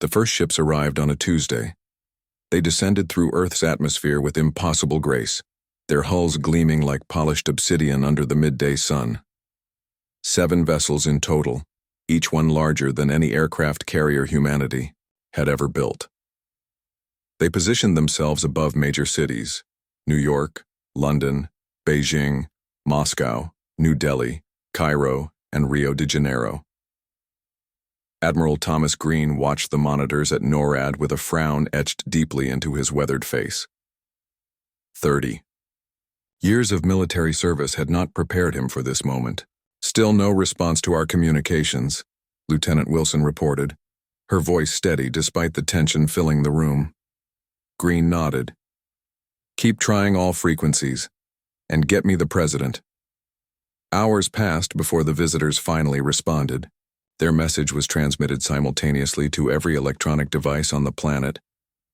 The first ships arrived on a Tuesday. They descended through Earth's atmosphere with impossible grace, their hulls gleaming like polished obsidian under the midday sun. 7 vessels in total, each one larger than any aircraft carrier humanity had ever built. They positioned themselves above major cities: New York, London, Beijing, Moscow, New Delhi, Cairo, and Rio de Janeiro. Admiral Thomas Green watched the monitors at NORAD with a frown etched deeply into his weathered face. 30 years of military service had not prepared him for this moment. "Still no response to our communications," Lieutenant Wilson reported, her voice steady despite the tension filling the room. Green nodded. "Keep trying all frequencies, and get me the president." Hours passed before the visitors finally responded. Their message was transmitted simultaneously to every electronic device on the planet,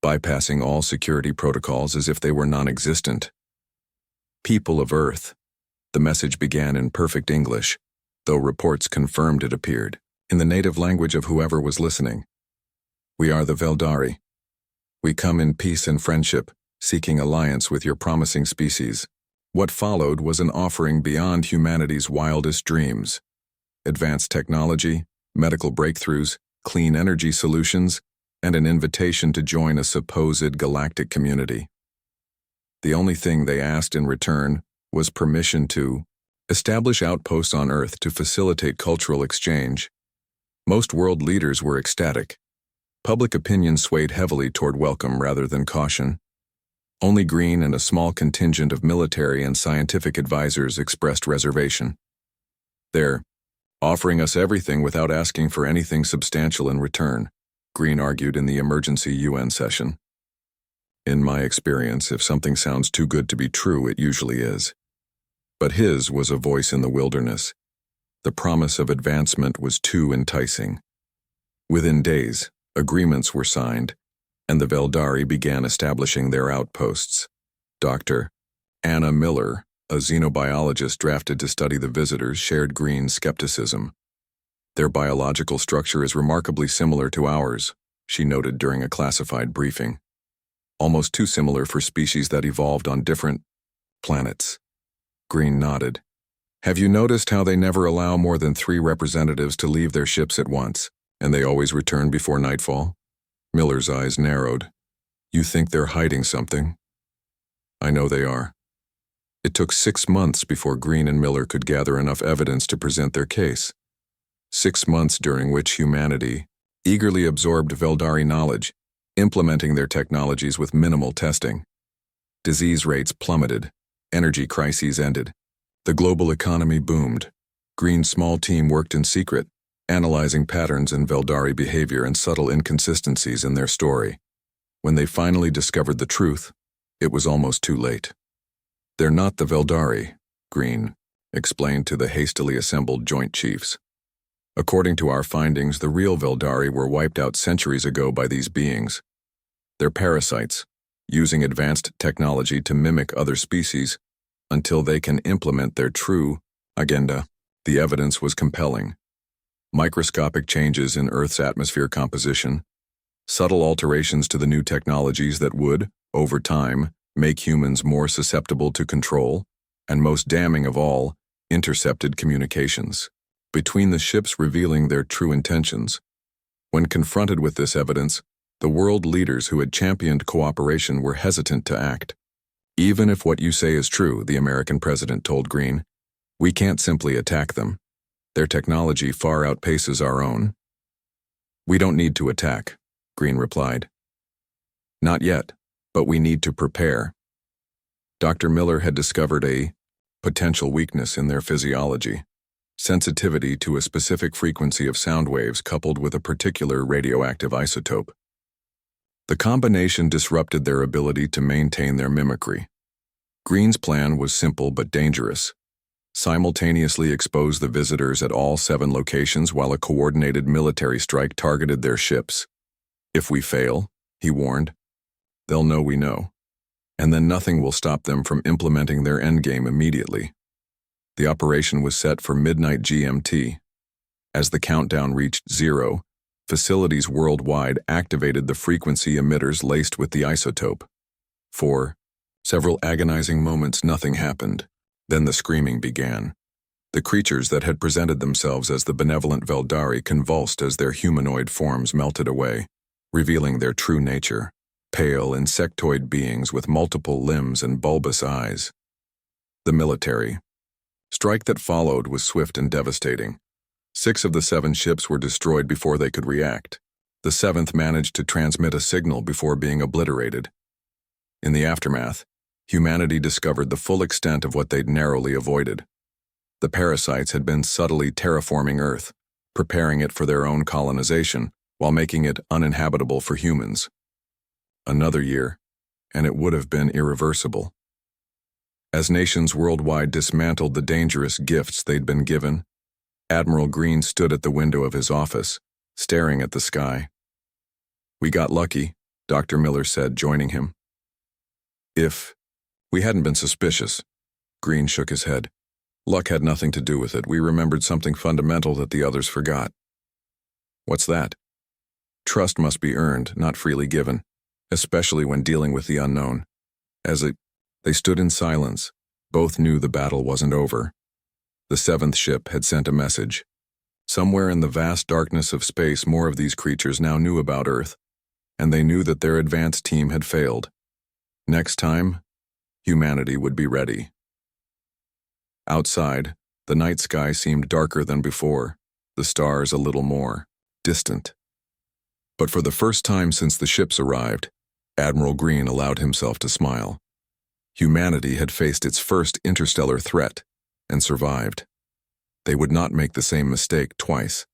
bypassing all security protocols as if they were non-existent. "People of Earth." The message began in perfect English, though reports confirmed it appeared in the native language of whoever was listening. "We are the Veldari. We come in peace and friendship, seeking alliance with your promising species." What followed was an offering beyond humanity's wildest dreams: advanced technology, medical breakthroughs, clean energy solutions, and an invitation to join a supposed galactic community. The only thing they asked in return was permission to establish outposts on Earth to facilitate cultural exchange. Most world leaders were ecstatic. Public opinion swayed heavily toward welcome rather than caution. Only Green and a small contingent of military and scientific advisors expressed reservation. "They're offering us everything without asking for anything substantial in return," Green argued in the emergency UN session. "In my experience, if something sounds too good to be true, it usually is." But his was a voice in the wilderness. The promise of advancement was too enticing. Within days, agreements were signed, and the Veldari began establishing their outposts. Dr. Anna Miller, a xenobiologist drafted to study the visitors, shared Green's skepticism. "Their biological structure is remarkably similar to ours," she noted during a classified briefing. "Almost too similar for species that evolved on different planets." Green nodded. "Have you noticed how they never allow more than 3 representatives to leave their ships at once, and they always return before nightfall?" Miller's eyes narrowed. "You think they're hiding something?" "I know they are." It took 6 months before Green and Miller could gather enough evidence to present their case. 6 months during which humanity eagerly absorbed Veldari knowledge, implementing their technologies with minimal testing. Disease rates plummeted, energy crises ended, the global economy boomed. Green's small team worked in secret, analyzing patterns in Veldari behavior and subtle inconsistencies in their story. When they finally discovered the truth, it was almost too late. "They're not the Veldari," Green explained to the hastily assembled Joint Chiefs. "According to our findings, the real Veldari were wiped out centuries ago by these beings. They're parasites, using advanced technology to mimic other species until they can implement their true agenda." The evidence was compelling. Microscopic changes in Earth's atmosphere composition, subtle alterations to the new technologies that would, over time, make humans more susceptible to control, and most damning of all, intercepted communications between the ships revealing their true intentions. When confronted with this evidence, the world leaders who had championed cooperation were hesitant to act. "Even if what you say is true," the American president told Green, "we can't simply attack them. Their technology far outpaces our own." "We don't need to attack," Green replied. "Not yet, but we need to prepare." Dr. Miller had discovered a potential weakness in their physiology: sensitivity to a specific frequency of sound waves coupled with a particular radioactive isotope. The combination disrupted their ability to maintain their mimicry. Green's plan was simple but dangerous: simultaneously expose the visitors at all 7 locations while a coordinated military strike targeted their ships. "If we fail," he warned, "they'll know we know, and then nothing will stop them from implementing their endgame immediately." The operation was set for midnight GMT. As the countdown reached 0, Facilities worldwide activated the frequency emitters laced with the isotope. For several agonizing moments, nothing happened. Then the screaming began. The creatures that had presented themselves as the benevolent Veldari convulsed as their humanoid forms melted away, revealing their true nature, pale, insectoid beings with multiple limbs and bulbous eyes. The military strike that followed was swift and devastating. 6 of the 7 ships were destroyed before they could react. The 7th managed to transmit a signal before being obliterated. In the aftermath, humanity discovered the full extent of what they'd narrowly avoided. The parasites had been subtly terraforming Earth, preparing it for their own colonization, while making it uninhabitable for humans. Another year, and it would have been irreversible. As nations worldwide dismantled the dangerous gifts they'd been given, Admiral Green stood at the window of his office, staring at the sky. "We got lucky," Dr. Miller said, joining him. "If we hadn't been suspicious," Green shook his head. "Luck had nothing to do with it. We remembered something fundamental that the others forgot." "What's that?" "Trust must be earned, not freely given, especially when dealing with the unknown." They stood in silence. Both knew the battle wasn't over. The 7th ship had sent a message. Somewhere in the vast darkness of space, more of these creatures now knew about Earth, and they knew that their advance team had failed. Next time, humanity would be ready. Outside, the night sky seemed darker than before, the stars a little more distant. But for the first time since the ships arrived, Admiral Green allowed himself to smile. Humanity had faced its first interstellar threat and survived. They would not make the same mistake twice.